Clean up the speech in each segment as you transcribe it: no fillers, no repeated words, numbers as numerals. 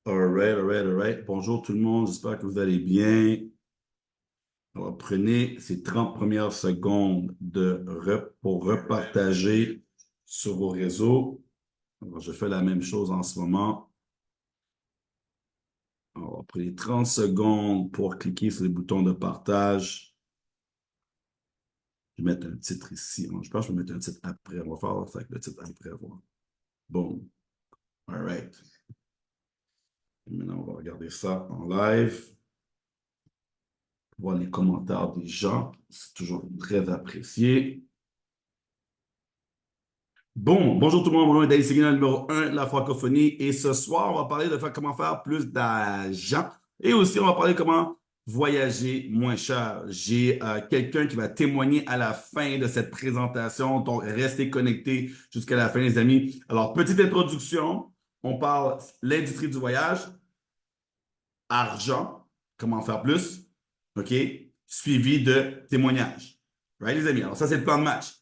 All right. Bonjour tout le monde, j'espère que vous allez bien. Alors, prenez ces 30 premières secondes pour repartager sur vos réseaux. Alors, je fais la même chose en ce moment. Alors, prenez 30 secondes pour cliquer sur le bouton de partage. Je vais mettre un titre ici. Je pense que je vais mettre un titre après. On va faire ça avec le titre après. Voir. Bon. All right. Et maintenant, on va regarder ça en live. Voir les commentaires des gens. C'est toujours très apprécié. Bonjour tout le monde, mon nom est David Seguin, numéro 1 de la francophonie. Et ce soir, on va parler de comment faire plus d'argent. Et aussi, on va parler comment voyager moins cher. J'ai quelqu'un qui va témoigner à la fin de cette présentation. Donc, restez connectés jusqu'à la fin, les amis. Alors, petite introduction. On parle l'industrie du voyage, argent, comment faire plus, OK? Suivi de témoignages. Right, les amis? Alors, ça, c'est le plan de match.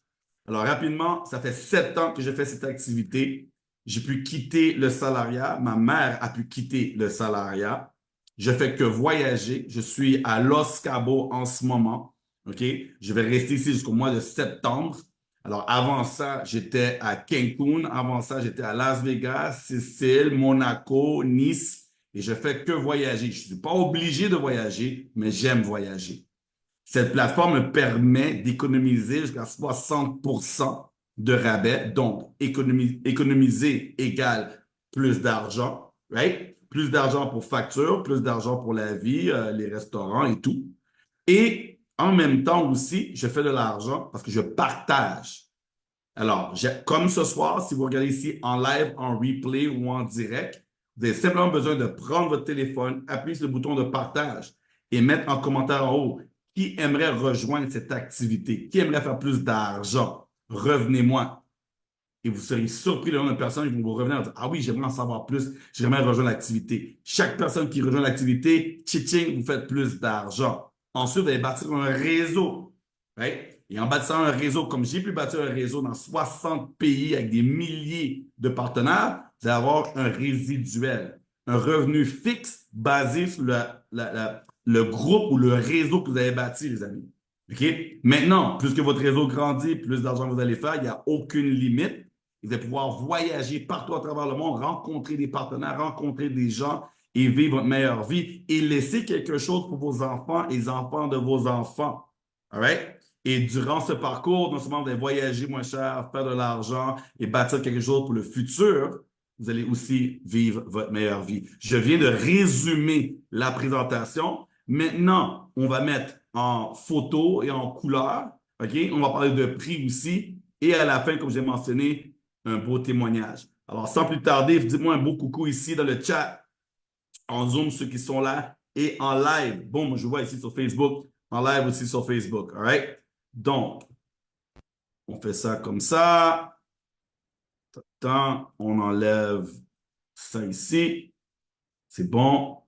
Alors, rapidement, ça fait 7 ans que je fais cette activité. J'ai pu quitter le salariat. Ma mère a pu quitter le salariat. Je fais que voyager. Je suis à Los Cabos en ce moment. OK? Je vais rester ici jusqu'au mois de septembre. Alors, avant ça, j'étais à Cancun. Avant ça, j'étais à Las Vegas, Sicile, Monaco, Nice. Et je fais que voyager. Je ne suis pas obligé de voyager, mais j'aime voyager. Cette plateforme me permet d'économiser jusqu'à 60% de rabais. Donc, économiser égale plus d'argent, right? Plus d'argent pour facture, plus d'argent pour la vie, les restaurants et tout. Et en même temps aussi, je fais de l'argent parce que je partage. Alors, comme ce soir, si vous regardez ici en live, en replay ou en direct, vous avez simplement besoin de prendre votre téléphone, appuyer sur le bouton de partage et mettre en commentaire en haut qui aimerait rejoindre cette activité, qui aimerait faire plus d'argent. Revenez-moi. Et vous serez surpris le nombre de personnes qui vont vous revenir et dire, ah oui, j'aimerais en savoir plus, j'aimerais rejoindre l'activité. Chaque personne qui rejoint l'activité, tching, vous faites plus d'argent. Ensuite, vous allez bâtir un réseau. Right? Et en bâtissant un réseau, comme j'ai pu bâtir un réseau dans 60 pays avec des milliers de partenaires, vous allez avoir un résiduel, un revenu fixe basé sur le groupe ou le réseau que vous avez bâti, les amis. OK? Maintenant, plus que votre réseau grandit, plus d'argent vous allez faire, il n'y a aucune limite. Vous allez pouvoir voyager partout à travers le monde, rencontrer des partenaires, rencontrer des gens et vivre votre meilleure vie et laisser quelque chose pour vos enfants et les enfants de vos enfants. All right? Et durant ce parcours, non seulement vous allez voyager moins cher, faire de l'argent et bâtir quelque chose pour le futur, vous allez aussi vivre votre meilleure vie. Je viens de résumer la présentation. Maintenant, on va mettre en photo et en couleur. OK? On va parler de prix aussi. Et à la fin, comme j'ai mentionné, un beau témoignage. Alors, sans plus tarder, dites-moi un beau coucou ici dans le chat, en Zoom, ceux qui sont là, et en live. Bon, je vois ici sur Facebook, en live aussi sur Facebook. All right? Donc, on fait ça comme ça. Tant, on enlève ça ici. C'est bon.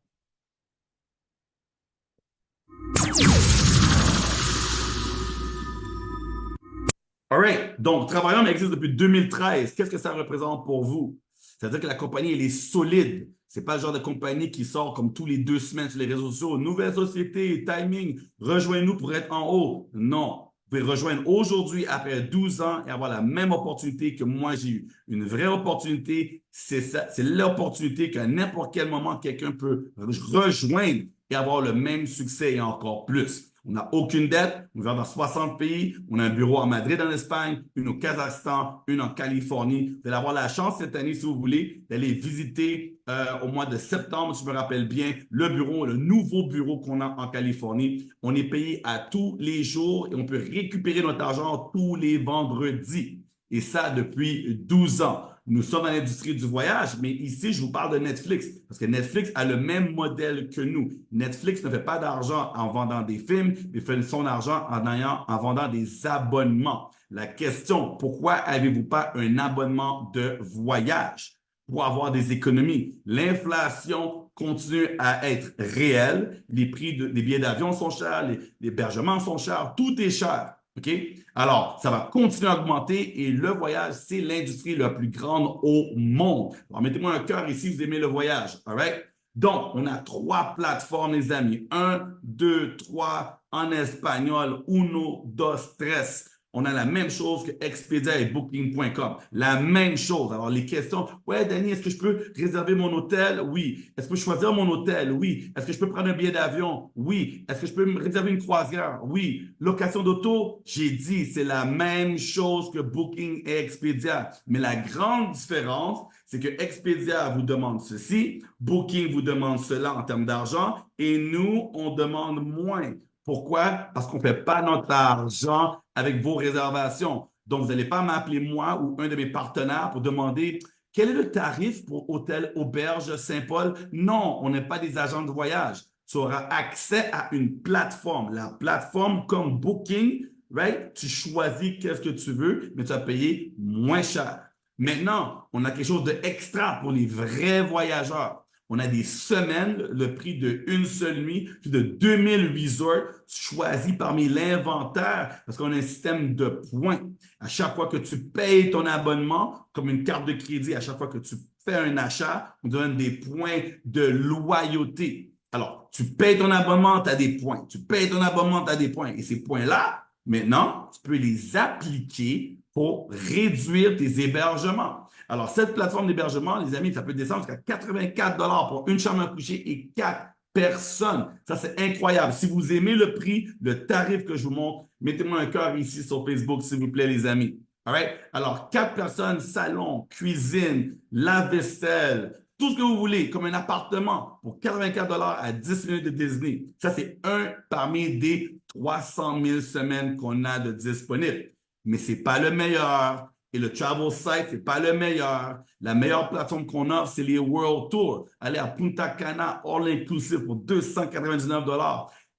All right. Donc, Travaillons existe depuis 2013. Qu'est-ce que ça représente pour vous? C'est-à-dire que la compagnie, elle est solide. C'est pas le genre de compagnie qui sort comme tous les 2 semaines sur les réseaux sociaux. Nouvelle société, timing, rejoignez-nous pour être en haut. Non. Vous pouvez rejoindre aujourd'hui après 12 ans et avoir la même opportunité que moi j'ai eu. Une vraie opportunité, c'est ça. C'est l'opportunité qu'à n'importe quel moment, quelqu'un peut rejoindre et avoir le même succès et encore plus. On n'a aucune dette, on vit dans 60 pays, on a un bureau à Madrid en Espagne, une au Kazakhstan, une en Californie. Vous allez avoir la chance cette année, si vous voulez, d'aller visiter au mois de septembre, si je me rappelle bien, le bureau, le nouveau bureau qu'on a en Californie. On est payé à tous les jours et on peut récupérer notre argent tous les vendredis. Et ça depuis 12 ans. Nous sommes dans l'industrie du voyage, mais ici, je vous parle de Netflix, parce que Netflix a le même modèle que nous. Netflix ne fait pas d'argent en vendant des films, mais fait son argent en vendant des abonnements. La question, pourquoi avez-vous pas un abonnement de voyage pour avoir des économies? L'inflation continue à être réelle, les prix des billets d'avion sont chers, les hébergements sont chers, tout est cher. OK? Alors, ça va continuer à augmenter et le voyage, c'est l'industrie la plus grande au monde. Alors, mettez-moi un cœur ici, vous aimez le voyage. All right? Donc, on a 3 plateformes, les amis. 1, 2, 3 en espagnol. Uno, dos, tres. On a la même chose que Expedia et Booking.com. La même chose. Alors, les questions. Ouais, Danny, est-ce que je peux réserver mon hôtel? Oui. Est-ce que je peux choisir mon hôtel? Oui. Est-ce que je peux prendre un billet d'avion? Oui. Est-ce que je peux me réserver une croisière? Oui. Location d'auto? J'ai dit, c'est la même chose que Booking et Expedia. Mais la grande différence, c'est que Expedia vous demande ceci, Booking vous demande cela en termes d'argent, et nous, on demande moins. Pourquoi? Parce qu'on ne fait pas notre argent avec vos réservations. Donc, vous n'allez pas m'appeler moi ou un de mes partenaires pour demander quel est le tarif pour Hôtel Auberge Saint-Paul. Non, on n'est pas des agents de voyage. Tu auras accès à une plateforme. La plateforme comme Booking, right? Tu choisis qu'est-ce que tu veux, mais tu vas payer moins cher. Maintenant, on a quelque chose d'extra pour les vrais voyageurs. On a des semaines, le prix d'une seule nuit, plus de 2000 resorts choisis parmi l'inventaire parce qu'on a un système de points. À chaque fois que tu payes ton abonnement, comme une carte de crédit, à chaque fois que tu fais un achat, on donne des points de loyauté. Alors, tu payes ton abonnement, tu as des points. Tu payes ton abonnement, tu as des points. Et ces points-là, maintenant, tu peux les appliquer pour réduire tes hébergements. Alors, cette plateforme d'hébergement, les amis, ça peut descendre jusqu'à 84 pour une chambre à coucher et 4 personnes. Ça, c'est incroyable. Si vous aimez le prix, le tarif que je vous montre, mettez-moi un cœur ici sur Facebook, s'il vous plaît, les amis. All right? Alors, 4 personnes, salon, cuisine, lave-vaisselle, tout ce que vous voulez, comme un appartement pour 84 à 10 minutes de Disney. Ça, c'est un parmi des 300 000 semaines qu'on a de disponibles. Mais ce n'est pas le meilleur. Et le travel site, ce n'est pas le meilleur. La meilleure plateforme qu'on offre, c'est les World Tours. Allez à Punta Cana, all inclusive pour 299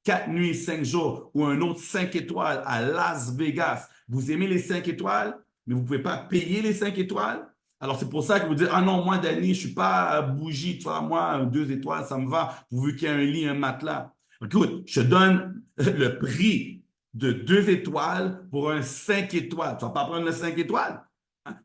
4 nuits, 5 jours, ou un autre 5 étoiles à Las Vegas. Vous aimez les 5 étoiles, mais vous ne pouvez pas payer les 5 étoiles? Alors, c'est pour ça que vous dites, ah non, moi, Danny, je ne suis pas bougie, tu vois, moi, 2 étoiles, ça me va, pourvu qu'il y ait un lit, un matelas. Écoute, je te donne le prix de 2 étoiles pour un 5 étoiles. Tu ne vas pas prendre le 5 étoiles.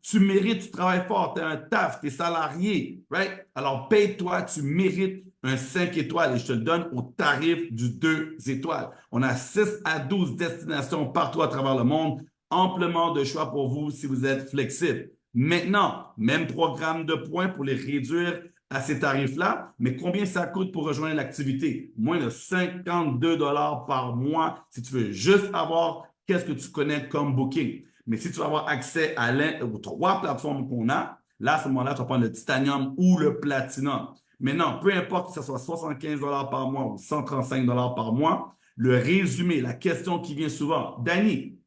Tu mérites, tu travailles fort, tu as un taf, tu es salarié, right? Alors, paye-toi, tu mérites un 5 étoiles et je te le donne au tarif du 2 étoiles. On a 6 à 12 destinations partout à travers le monde, amplement de choix pour vous si vous êtes flexible. Maintenant, même programme de points pour les réduire à ces tarifs-là, mais combien ça coûte pour rejoindre l'activité? Moins de 52 par mois si tu veux juste avoir qu'est-ce que tu connais comme booking. Mais si tu vas avoir accès aux 3 plateformes qu'on a, là, à ce moment-là, tu vas prendre le titanium ou le platinum. Maintenant, peu importe que ce soit 75 par mois ou 135 par mois, le résumé, la question qui vient souvent, Danny,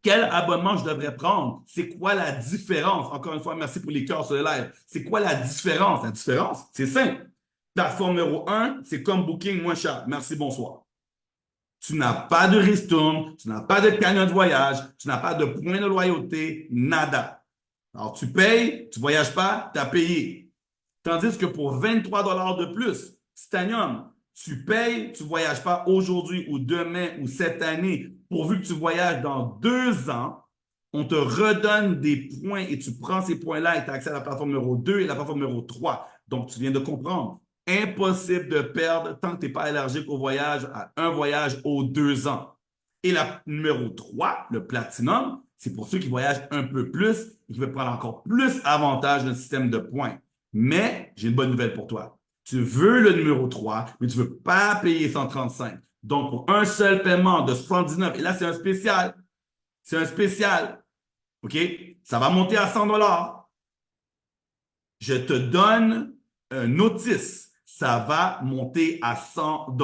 quel abonnement je devrais prendre? C'est quoi la différence? Encore une fois, merci pour les cœurs sur le live. C'est quoi la différence? La différence, c'est simple. Plateforme numéro 1, c'est comme Booking moins cher. Merci, bonsoir. Tu n'as pas de ristourne, tu n'as pas de cagnotte de voyage, tu n'as pas de points de loyauté, nada. Alors, tu payes, tu ne voyages pas, tu as payé. Tandis que pour 23 de plus, Titanium, tu payes, tu ne voyages pas aujourd'hui ou demain ou cette année, pourvu que tu voyages dans 2 ans, on te redonne des points et tu prends ces points-là et tu as accès à la plateforme numéro 2 et la plateforme numéro 3. Donc, tu viens de comprendre. Impossible de perdre tant que tu n'es pas allergique au voyage, à un voyage aux 2 ans. Et la numéro 3, le platinum, c'est pour ceux qui voyagent un peu plus et qui veulent prendre encore plus avantage d'un système de points. Mais j'ai une bonne nouvelle pour toi. Tu veux le numéro 3, mais tu ne veux pas payer 135. Donc, pour un seul paiement de 79, et là, c'est un spécial. C'est un spécial. OK? Ça va monter à 100 Je te donne un notice. Ça va monter à 100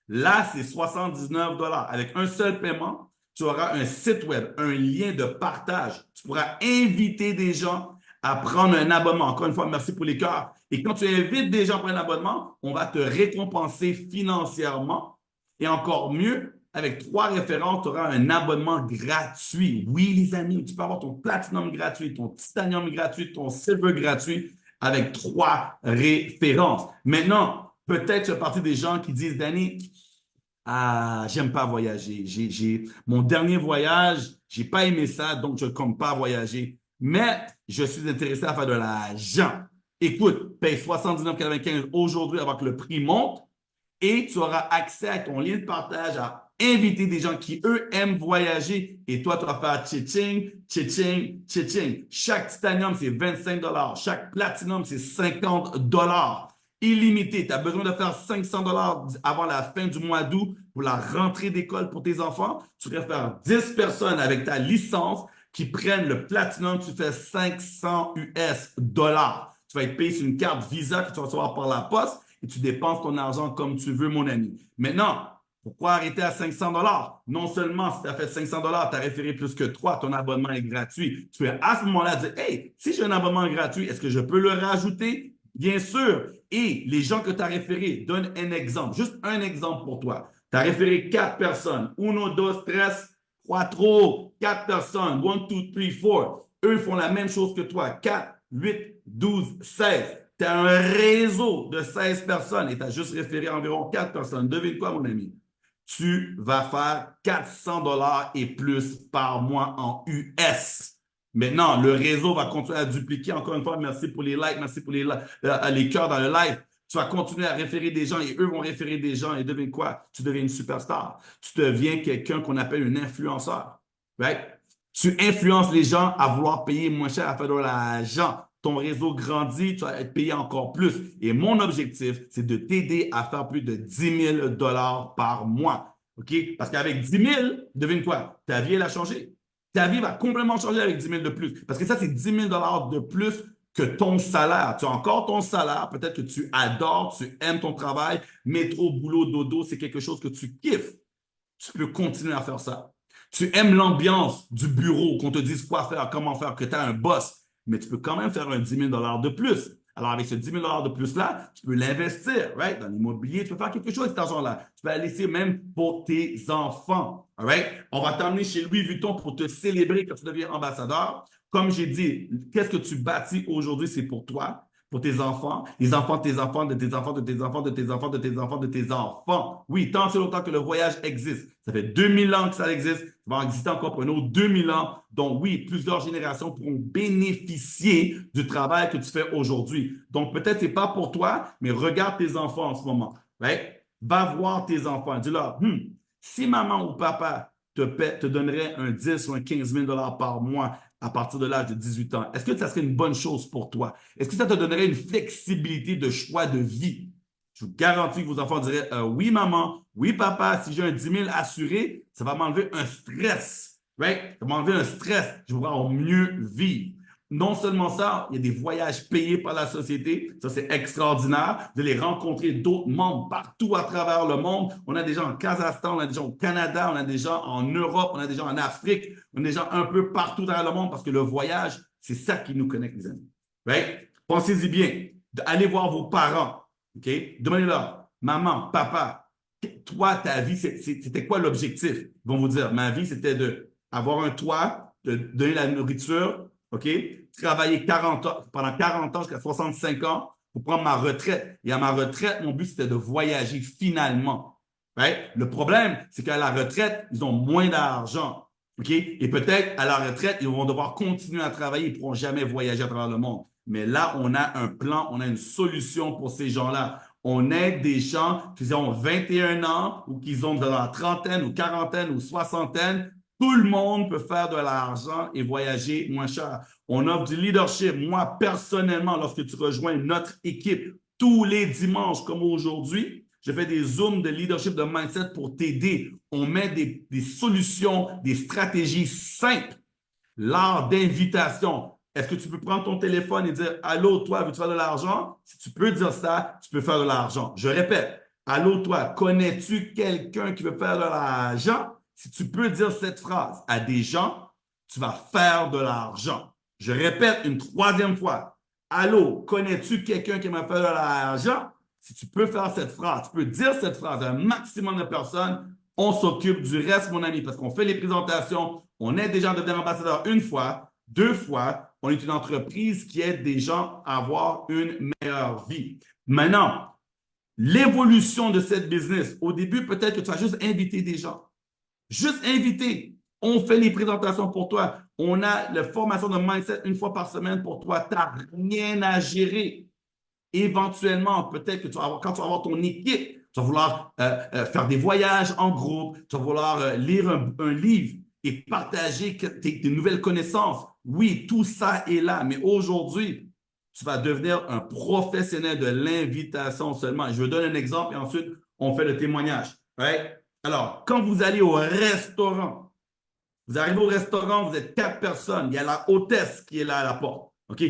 Là, c'est 79 Avec un seul paiement, tu auras un site web, un lien de partage. Tu pourras inviter des gens à prendre un abonnement. Encore une fois, merci pour les cœurs. Et quand tu invites des gens à prendre un abonnement, on va te récompenser financièrement. Et encore mieux, avec 3 références, tu auras un abonnement gratuit. Oui, les amis, tu peux avoir ton platinum gratuit, ton titanium gratuit, ton silver gratuit avec 3 références. Maintenant, peut-être tu fais partie des gens qui disent, Danny, Ah, j'aime pas voyager. Mon dernier voyage, j'ai pas aimé ça, donc je ne compte pas voyager. Mais je suis intéressé à faire de l'argent. Écoute, paye 79,95 aujourd'hui avant que le prix monte et tu auras accès à ton lien de partage à inviter des gens qui, eux, aiment voyager. Et toi, tu vas faire tching, tching, tching. Chaque titanium, c'est 25 dollars. Chaque platinum, c'est 50 dollars. Illimité. Tu as besoin de faire 500 dollars avant la fin du mois d'août pour la rentrée d'école pour tes enfants. Tu préfères 10 personnes avec ta licence qui prennent le platinum. Tu fais 500 US dollars. Tu vas être payé sur une carte Visa que tu vas recevoir par la poste et tu dépenses ton argent comme tu veux, mon ami. Maintenant, pourquoi arrêter à 500 dollars? Non seulement si tu as fait 500 dollars, tu as référé plus que 3, ton abonnement est gratuit. Tu peux à ce moment-là dire, hey, si j'ai un abonnement gratuit, est-ce que je peux le rajouter? Bien sûr. Et les gens que tu as référés, donne un exemple, juste un exemple pour toi. Tu as référé 4 personnes. Uno, dos, tres, cuatro. 4 personnes. 1, 2, 3, 4. Eux font la même chose que toi. 4, 8, 12, 16. Tu as un réseau de 16 personnes et tu as juste référé environ 4 personnes. Devine quoi, mon ami? Tu vas faire 400 dollars et plus par mois en US. Maintenant, le réseau va continuer à dupliquer. Encore une fois, merci pour les likes, merci pour les cœurs dans le live. Tu vas continuer à référer des gens et eux vont référer des gens. Et devine quoi? Tu deviens une superstar. Tu deviens quelqu'un qu'on appelle un influenceur. Right? Tu influences les gens à vouloir payer moins cher, à faire de l'argent. Ton réseau grandit, tu vas être payé encore plus. Et mon objectif, c'est de t'aider à faire plus de 10 000 dollars par mois. OK? Parce qu'avec 10 000, devine quoi? Ta vie, elle a changé. Ta vie va complètement changer avec 10 000 de plus. Parce que ça, c'est 10 000 dollars de plus que ton salaire. Tu as encore ton salaire. Peut-être que tu adores, tu aimes ton travail. Métro, boulot, dodo, c'est quelque chose que tu kiffes. Tu peux continuer à faire ça. Tu aimes l'ambiance du bureau, qu'on te dise quoi faire, comment faire, que tu as un boss, mais tu peux quand même faire un 10 000 de plus. Alors, avec ce 10 000 de plus-là, tu peux l'investir, right? Dans l'immobilier, tu peux faire quelque chose avec cet argent-là. Tu peux la laisser même pour tes enfants, all right? On va t'emmener chez Louis Vuitton pour te célébrer quand tu deviens ambassadeur. Comme j'ai dit, qu'est-ce que tu bâtis aujourd'hui, c'est pour toi, pour tes enfants, les enfants de tes enfants, de tes enfants, de tes enfants, de tes enfants, de tes enfants, de tes enfants. Oui, tant c'est longtemps que le voyage existe. Ça fait 2000 ans que ça existe. Ça va exister encore pour un autre 2000 ans. Donc oui, plusieurs générations pourront bénéficier du travail que tu fais aujourd'hui. Donc peut-être c'est pas pour toi, mais regarde tes enfants en ce moment. Right? Va voir tes enfants. Dis-leur, si maman ou papa te donnerait un 10 ou un 15 000 par mois à partir de l'âge de 18 ans, est-ce que ça serait une bonne chose pour toi? Est-ce que ça te donnerait une flexibilité de choix de vie? Je vous garantis que vos enfants diraient oui, maman, oui, papa, si j'ai un 10 000 assuré, ça va m'enlever un stress. Right? Ça va m'enlever un stress. Je vais pouvoir mieux vivre. Non seulement ça, il y a des voyages payés par la société. Ça, c'est extraordinaire. De les rencontrer d'autres membres partout à travers le monde. On a des gens en Kazakhstan, on a des gens au Canada, on a des gens en Europe, on a des gens en Afrique, on a des gens un peu partout dans le monde parce que le voyage, c'est ça qui nous connecte, les amis. Right? Pensez-y bien. Allez voir vos parents. OK? Demandez-leur, maman, papa, toi, ta vie, c'était quoi l'objectif? Ils vont vous dire, ma vie, c'était d'avoir un toit, de donner la nourriture, OK? Travailler 40 ans, pendant 40 ans jusqu'à 65 ans pour prendre ma retraite. Et à ma retraite, mon but, c'était de voyager finalement. Right? Le problème, c'est qu'à la retraite, ils ont moins d'argent. OK? Et peut-être à la retraite, ils vont devoir continuer à travailler. Ils ne pourront jamais voyager à travers le monde. Mais là, on a un plan, on a une solution pour ces gens-là. On aide des gens qui ont 21 ans ou qui ont de la trentaine ou quarantaine ou soixantaine. Tout le monde peut faire de l'argent et voyager moins cher. On offre du leadership. Moi, personnellement, lorsque tu rejoins notre équipe tous les dimanches comme aujourd'hui, je fais des zooms de leadership, de mindset pour t'aider. On met des solutions, des stratégies simples. L'art d'invitation. Est-ce que tu peux prendre ton téléphone et dire allô, toi, veux-tu faire de l'argent? Si tu peux dire ça, tu peux faire de l'argent. Je répète, allô, toi, connais-tu quelqu'un qui veut faire de l'argent? Si tu peux dire cette phrase à des gens, tu vas faire de l'argent. Je répète une troisième fois. Allô, connais-tu quelqu'un qui va faire de l'argent? Si tu peux faire cette phrase, tu peux dire cette phrase à un maximum de personnes, on s'occupe du reste, mon ami, parce qu'on fait les présentations, on aide des gens à devenir ambassadeurs une fois, deux fois, on est une entreprise qui aide des gens à avoir une meilleure vie. Maintenant, l'évolution de cette business. Au début, peut-être que tu vas juste inviter des gens. Juste inviter. On fait les présentations pour toi. On a la formation de mindset une fois par semaine pour toi. Tu n'as rien à gérer. Éventuellement, peut-être que quand tu vas avoir ton équipe, tu vas vouloir faire des voyages en groupe, tu vas vouloir lire un livre et partager tes nouvelles connaissances. Oui, tout ça est là, mais aujourd'hui, tu vas devenir un professionnel de l'invitation seulement. Je vous donne un exemple et ensuite, on fait le témoignage. Right? Alors, quand vous allez au restaurant, vous arrivez au restaurant, vous êtes 4 personnes, il y a la hôtesse qui est là à la porte. OK?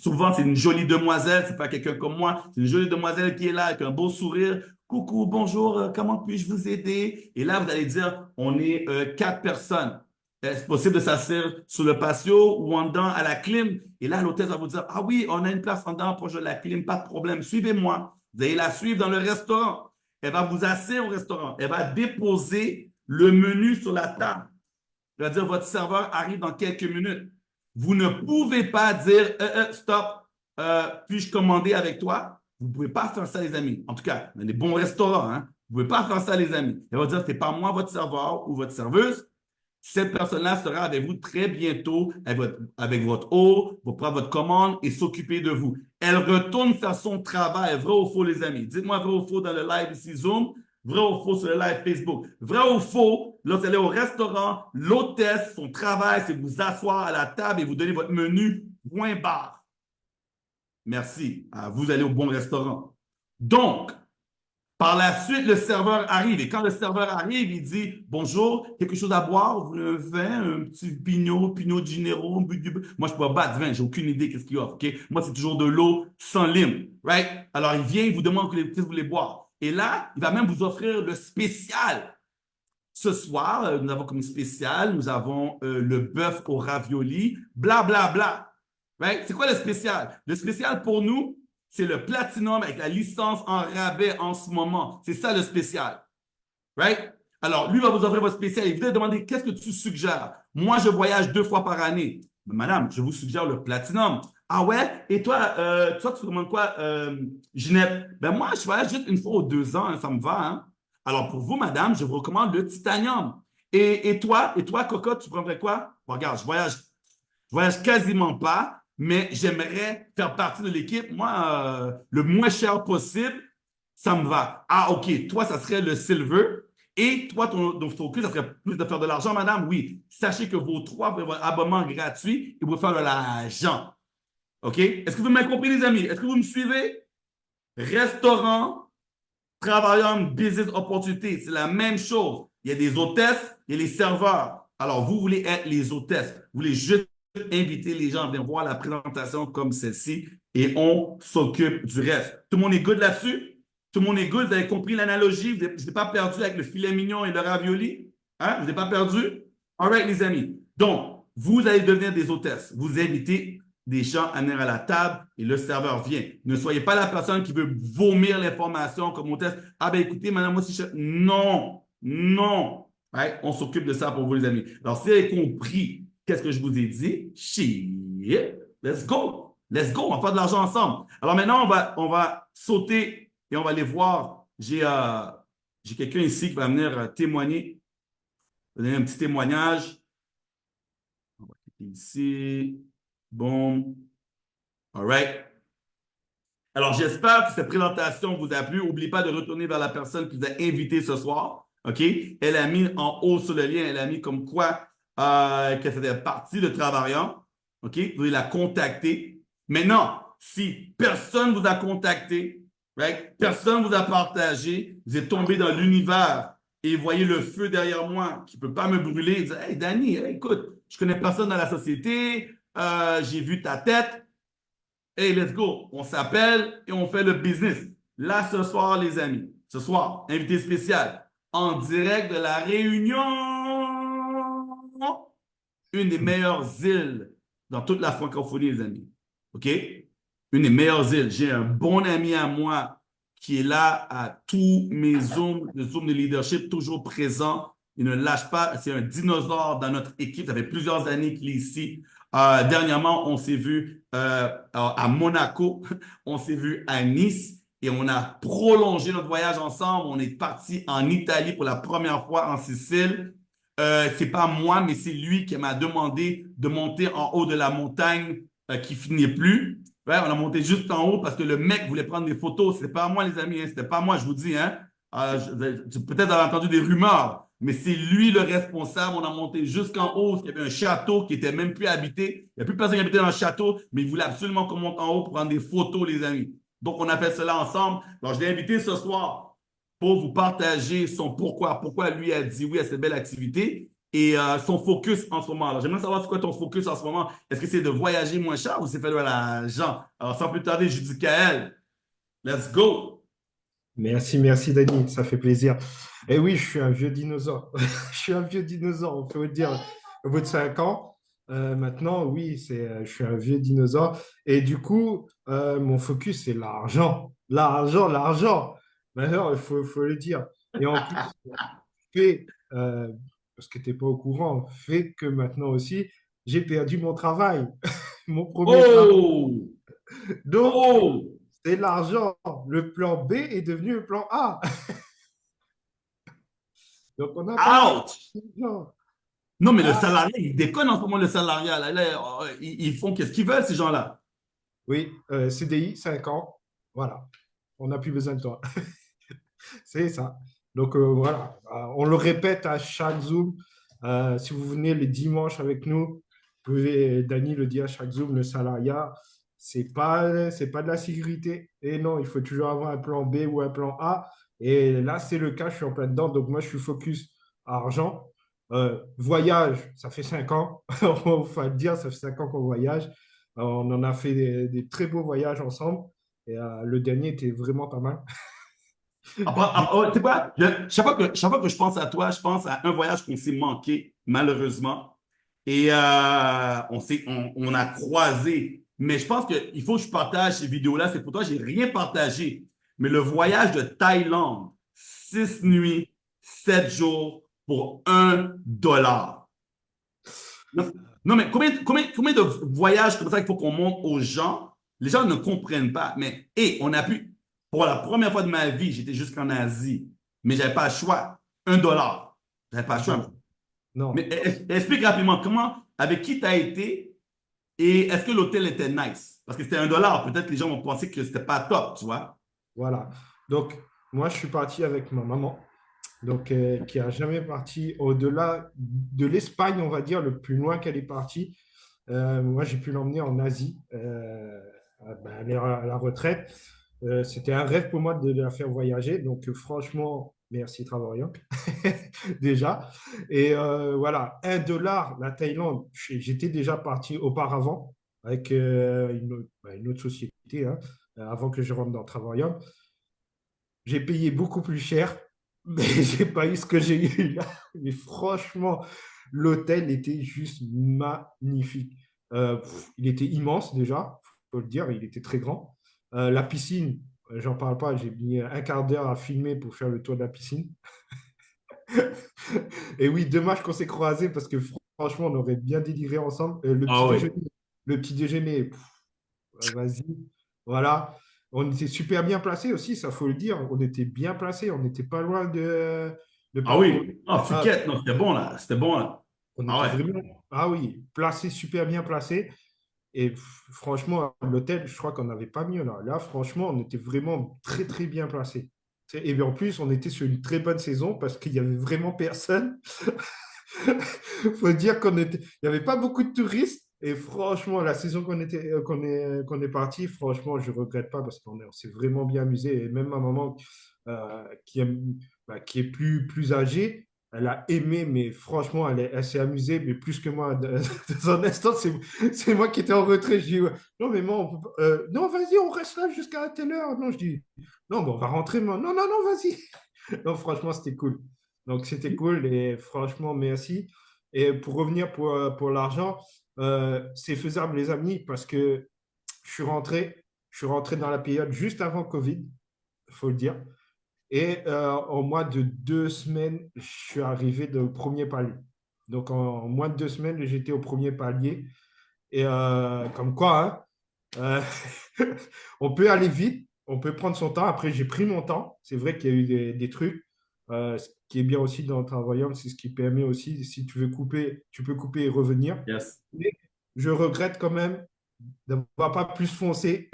Souvent, c'est une jolie demoiselle, c'est pas quelqu'un comme moi, c'est une jolie demoiselle qui est là avec un beau sourire. Coucou, bonjour, comment puis-je vous aider? Et là, vous allez dire, on est 4 personnes. Est-ce possible de s'asseoir sur le patio ou en dedans à la clim? Et là, l'hôtesse va vous dire, ah oui, on a une place en dedans proche de la clim, pas de problème, suivez-moi. Vous allez la suivre dans le restaurant. Elle va vous asseoir au restaurant. Elle va déposer le menu sur la table. Je veux dire, votre serveur arrive dans quelques minutes. Vous ne pouvez pas dire stop, puis-je commander avec toi? Vous ne pouvez pas faire ça, les amis. En tout cas, dans les bons restaurants, hein? Vous ne pouvez pas faire ça, les amis. Elle va dire, c'est pas moi, votre serveur ou votre serveuse. Cette personne-là sera avec vous très bientôt avec votre eau, pour prendre votre commande et s'occuper de vous. Elle retourne faire son travail. Vrai ou faux, les amis? Dites-moi vrai ou faux dans le live ici Zoom. Vrai ou faux sur le live Facebook? Vrai ou faux, lorsque vous allez au restaurant, l'hôtesse, son travail, c'est vous asseoir à la table et vous donner votre menu, point barre. Merci. Vous allez au bon restaurant. Donc, par la suite, le serveur arrive. Et quand le serveur arrive, il dit bonjour, quelque chose à boire, vous voulez un vin, un petit Pinot Gennaro, moi je ne peux pas de vin, j'ai aucune idée qu'est-ce qu'il offre. OK? Moi, c'est toujours de l'eau sans lime. Right? Alors, il vient, il vous demande qu'est-ce que vous voulez boire. Et là, il va même vous offrir le spécial. Ce soir, nous avons comme spécial, nous avons le bœuf au ravioli, bla, bla, bla. Right? C'est quoi le spécial? Le spécial pour nous, c'est le Platinum avec la licence en rabais en ce moment. C'est ça le spécial. Right? Alors, lui va vous offrir votre spécial. Il va demander qu'est-ce que tu suggères. Moi, je voyage 2 fois par année. Madame, je vous suggère le Platinum. Ah ouais? Et toi, tu demandes quoi, Ginette? Ben moi, je voyage juste 1 fois ou 2 ans, hein, ça me va. Hein? Alors, pour vous, madame, je vous recommande le Titanium. Et toi, Cocotte, tu prendrais quoi? Bon, regarde, je voyage quasiment pas, mais j'aimerais faire partie de l'équipe. Moi, le moins cher possible, ça me va. Ah, OK, toi, ça serait le silver. Et toi, ton focus, ça serait plus de faire de l'argent, madame? Oui. Sachez que vos 3 abonnements gratuits, ils vont faire de l'argent. OK? Est-ce que vous m'avez compris, les amis? Est-ce que vous me suivez? Restaurant, travailleur, business opportunité, c'est la même chose. Il y a des hôtesses, il y a les serveurs. Alors, vous voulez être les hôtesses. Vous voulez juste inviter les gens à venir voir la présentation comme celle-ci et on s'occupe du reste. Tout le monde est good là-dessus? Tout le monde est good? Vous avez compris l'analogie? Je n'ai pas perdu avec le filet mignon et le ravioli? Hein? Vous n'avez pas perdu? All right, les amis. Donc, vous allez devenir des hôtesses. Vous invitez des gens à venir à la table et le serveur vient. Ne soyez pas la personne qui veut vomir l'information comme hôtesse. Ah ben écoutez, madame, moi, si je... Non, non. Right? On s'occupe de ça pour vous, les amis. Alors, si vous avez compris qu'est-ce que je vous ai dit, shit, let's go. Let's go, on va faire de l'argent ensemble. Alors maintenant, on va sauter et on va aller voir. J'ai quelqu'un ici qui va venir témoigner. Je vais donner un petit témoignage. On va cliquer ici. Boom. All right. Alors, j'espère que cette présentation vous a plu. N'oubliez pas de retourner vers la personne qui vous a invité ce soir. OK? Elle a mis en haut sur le lien, elle a mis comme quoi qu'elle faisait partie de Travaillant. OK? Vous pouvez la contacter. Maintenant, si personne ne vous a contacté, right? Personne ne vous a partagé, vous êtes tombé dans l'univers et vous voyez le feu derrière moi qui ne peut pas me brûler, et dire, hey, Danny, hey, écoute, je ne connais personne dans la société, j'ai vu ta tête. Hey, let's go. On s'appelle et on fait le business. Là, ce soir, les amis. Ce soir, invité spécial. En direct de la Réunion. Une des meilleures îles dans toute la francophonie, les amis. OK? Une des meilleures îles. J'ai un bon ami à moi qui est là à tous mes Zooms, le Zoom de leadership, toujours présent. Il ne lâche pas. C'est un dinosaure dans notre équipe. Ça fait plusieurs années qu'il est ici. Dernièrement, on s'est vu à Monaco, on s'est vu à Nice et on a prolongé notre voyage ensemble. On est parti en Italie pour la première fois en Sicile. C'est pas moi, mais c'est lui qui m'a demandé de monter en haut de la montagne qui finit plus. Ouais, on a monté juste en haut parce que le mec voulait prendre des photos. C'était pas moi, les amis. Hein. C'était pas moi, je vous dis. Hein. Peut-être avoir entendu des rumeurs, mais c'est lui le responsable. On a monté jusqu'en haut. Il y avait un château qui était même plus habité. Il n'y a plus personne qui habitait dans le château, mais il voulait absolument qu'on monte en haut pour prendre des photos, les amis. Donc, on a fait cela ensemble. Alors, je l'ai invité ce soir pour vous partager son pourquoi lui a dit oui à cette belle activité et son focus en ce moment. Alors, j'aimerais savoir c'est quoi ton focus en ce moment. Est-ce que c'est de voyager moins cher ou c'est faire de l'argent? Alors, sans plus tarder, je dis Kael, let's go! Merci, merci Dani, ça fait plaisir. Et oui, je suis un vieux dinosaure. Je suis un vieux dinosaure, on peut le dire. Au bout de 5 ans, maintenant, oui, je suis un vieux dinosaure. Et du coup, mon focus, c'est l'argent. L'argent, l'argent. Maintenant, faut le dire. Et en plus, fait, parce que tu n'es pas au courant, fait que maintenant aussi, j'ai perdu mon travail, mon premier travail. Oh! Donc, Oh! c'est l'argent. Le plan B est devenu le plan A. Donc, on n'a pas le Ouch! temps. Non, mais le Ah, salarié, il déconne en ce moment, le salariat. Ils font qu'est-ce qu'ils veulent, ces gens-là? oui, CDI, 5 ans. Voilà. On n'a plus besoin de toi. C'est ça. Donc, voilà. On le répète à chaque Zoom. Si vous venez les dimanches avec nous, vous pouvez, Dany le dit à chaque Zoom, le salariat, c'est pas de la sécurité. Et non, il faut toujours avoir un plan B ou un plan A. Et là, c'est le cas, je suis en plein dedans. Donc, moi, je suis focus argent. Voyage, ça fait 5 ans. On va le dire, ça fait 5 ans qu'on voyage. On en a fait des très beaux voyages ensemble. Et le dernier était vraiment pas mal. Tu sais quoi? Chaque fois que je pense à toi, je pense à un voyage qu'on s'est manqué, malheureusement. Et on a croisé. Mais je pense qu'il faut que je partage ces vidéos-là. C'est pour toi, j'ai rien partagé. Mais le voyage de Thaïlande, 6 nuits, 7 jours pour $1. Non, non, mais combien de voyages comme ça qu'il faut qu'on montre aux gens? Les gens ne comprennent pas. Mais, hé, on a pu, pour la première fois de ma vie, j'étais jusqu'en Asie, mais j'avais pas le choix. $1. J'avais pas le choix. Non, non. Mais explique rapidement avec qui tu as été et est-ce que l'hôtel était nice? Parce que c'était $1. Peut-être que les gens vont penser que c'était pas top, tu vois? Voilà. Donc, moi, je suis parti avec ma maman, donc, qui a jamais parti au-delà de l'Espagne, on va dire, le plus loin qu'elle est partie. Moi, j'ai pu l'emmener en Asie, ben, aller à la retraite. C'était un rêve pour moi de la faire voyager. Donc, franchement, merci Travorien, déjà. Et voilà, $1, la Thaïlande, j'étais déjà parti auparavant avec une autre société, hein, avant que je rentre dans Travarium. J'ai payé beaucoup plus cher, mais j'ai pas eu ce que j'ai eu là. Mais franchement, l'hôtel était juste magnifique. Il était immense déjà, faut le dire, il était très grand. La piscine, j'en parle pas, j'ai mis un quart d'heure à filmer pour faire le tour de la piscine. Et oui, dommage qu'on s'est croisés parce que franchement, on aurait bien déliré ensemble. Ah oui. Le petit déjeuner, vas-y. Voilà. On était super bien placés aussi, ça faut le dire. On était bien placés. On n'était pas loin de Ah parcourir. oui. Ah, Ah, Phuket, non, c'était bon là. C'était bon là. on Ah était ouais. vraiment, ah oui, placés, super bien placés. Et franchement, à l'hôtel, je crois qu'on n'avait pas mieux là. Là, franchement, on était vraiment très, très bien placés. Et bien, en plus, on était sur une très bonne saison parce qu'il n'y avait vraiment personne. Il faut dire il n'y avait pas beaucoup de touristes. Et franchement, la saison qu'on est parti, franchement, je ne regrette pas parce on s'est vraiment bien amusé. Et même ma maman, qui est plus âgée, elle a aimé, mais franchement, elle s'est amusée, mais plus que moi. Dans un instant, c'est moi qui étais en retrait. Je dis, ouais, non, mais moi, non, vas-y, on reste là jusqu'à telle heure. Non, je dis, non, bon, on va rentrer. Moi. Non, non, non, vas-y. Non, franchement, c'était cool. Donc, c'était cool et franchement, merci. Et pour revenir pour l'argent, c'est faisable, les amis, parce que je suis rentré dans la période juste avant Covid, il faut le dire. Et en moins de 2 semaines, je suis arrivé au premier palier. Donc, en moins de 2 semaines, j'étais au premier palier. Et comme quoi, hein, on peut aller vite, on peut prendre son temps. Après, j'ai pris mon temps. C'est vrai qu'il y a eu des trucs. Ce qui est bien aussi dans le travail, c'est ce qui permet aussi, si tu veux couper, tu peux couper et revenir. Yes. Mais je regrette quand même d'avoir pas plus foncé.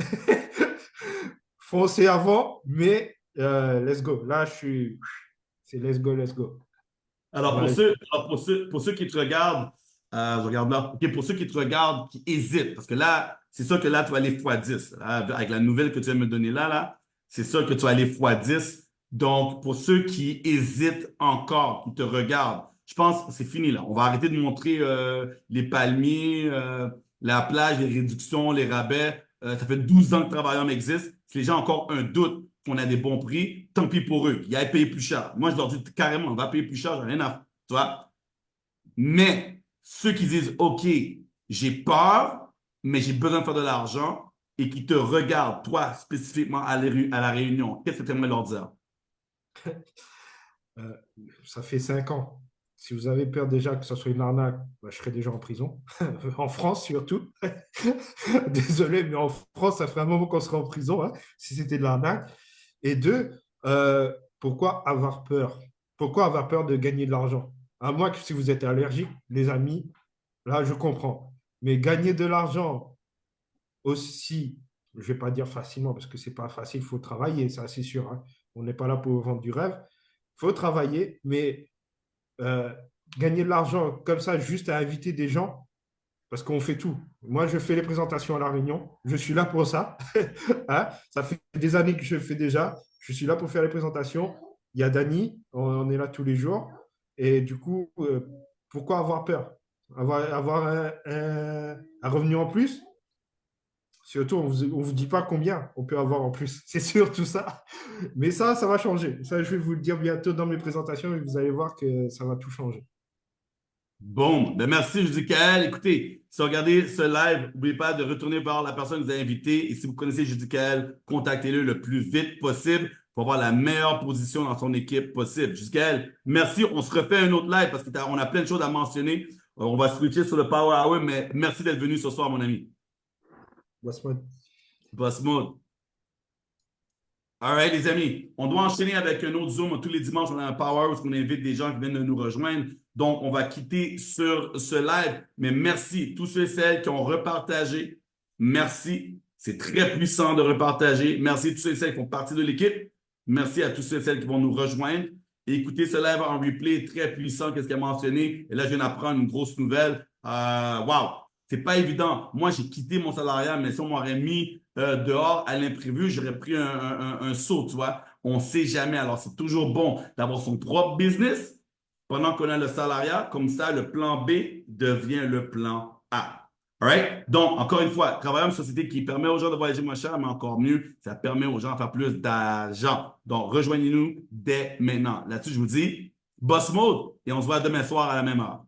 Foncé avant, mais let's go. Là, c'est let's go, let's go. Alors, Ouais, pour ceux qui te regardent, je regarde là. OK, pour ceux qui te regardent, qui hésitent, parce que là, c'est sûr que là, tu vas aller x10. Là, avec la nouvelle que tu viens de me donner là, c'est sûr que tu vas aller x10. Donc, pour ceux qui hésitent encore, qui te regardent, je pense que c'est fini là. On va arrêter de montrer les palmiers, la plage, les réductions, les rabais. Ça fait 12 ans que Travaillom existe. Si les gens ont encore un doute qu'on a des bons prix, tant pis pour eux. Ils aillent payer plus cher. Moi, je leur dis carrément, on va payer plus cher, j'ai rien à. Tu vois? Mais ceux qui disent, OK, j'ai peur, mais j'ai besoin de faire de l'argent et qui te regardent, toi, spécifiquement à la réunion, qu'est-ce que tu aimerais leur dire? euh, ça fait 5 ans. Si vous avez peur déjà que ce soit une arnaque, bah, je serais déjà en prison. En France surtout. Désolé, mais en France, ça ferait un moment qu'on serait en prison hein, si c'était de l'arnaque. Et deux, pourquoi avoir peur? Pourquoi avoir peur de gagner de l'argent? À moins que si vous êtes allergique, les amis, là, je comprends. Mais gagner de l'argent aussi, je ne vais pas dire facilement, parce que ce n'est pas facile, il faut travailler, ça c'est sûr. Hein. On n'est pas là pour vendre du rêve. Il faut travailler, mais euh, gagner de l'argent comme ça, juste à inviter des gens, parce qu'on fait tout. Moi, je fais les présentations à La Réunion. Je suis là pour ça. Hein. Ça fait des années que je le fais déjà. Je suis là pour faire les présentations. Il y a Dani, on est là tous les jours. Et du coup, pourquoi avoir peur? Avoir un revenu en plus? Surtout, on ne vous dit pas combien on peut avoir en plus. C'est sûr, tout ça. Mais ça va changer. Ça, je vais vous le dire bientôt dans mes présentations et vous allez voir que ça va tout changer. Bon, ben merci, Judicaël. Écoutez, si vous regardez ce live, n'oubliez pas de retourner voir la personne que vous avez invitée. Et si vous connaissez Judicaël, contactez-le le plus vite possible pour avoir la meilleure position dans son équipe possible. Judicaël, merci. On se refait un autre live parce qu'on a plein de choses à mentionner. On va switcher sur le Power Hour, mais merci d'être venu ce soir, mon ami. Bossman. Boss Mode. All right, les amis, on doit enchaîner avec un autre Zoom. Tous les dimanches, on a un Power où on invite des gens qui viennent de nous rejoindre. Donc, on va quitter sur ce live. Mais merci tous ceux et celles qui ont repartagé. Merci. C'est très puissant de repartager. Merci à tous ceux et celles qui font partie de l'équipe. Merci à tous ceux et celles qui vont nous rejoindre. Et écoutez ce live en replay, très puissant, qu'est-ce qu'il a mentionné. Et là, je viens d'apprendre une grosse nouvelle. Wow! C'est pas évident. Moi, j'ai quitté mon salariat, mais si on m'aurait mis dehors à l'imprévu, j'aurais pris un saut, tu vois. On ne sait jamais. Alors, c'est toujours bon d'avoir son propre business pendant qu'on a le salariat. Comme ça, le plan B devient le plan A. All right? Donc, encore une fois, travailler dans une société qui permet aux gens de voyager moins cher, mais encore mieux, ça permet aux gens de faire plus d'argent. Donc, rejoignez-nous dès maintenant. Là-dessus, je vous dis, boss mode, et on se voit demain soir à la même heure.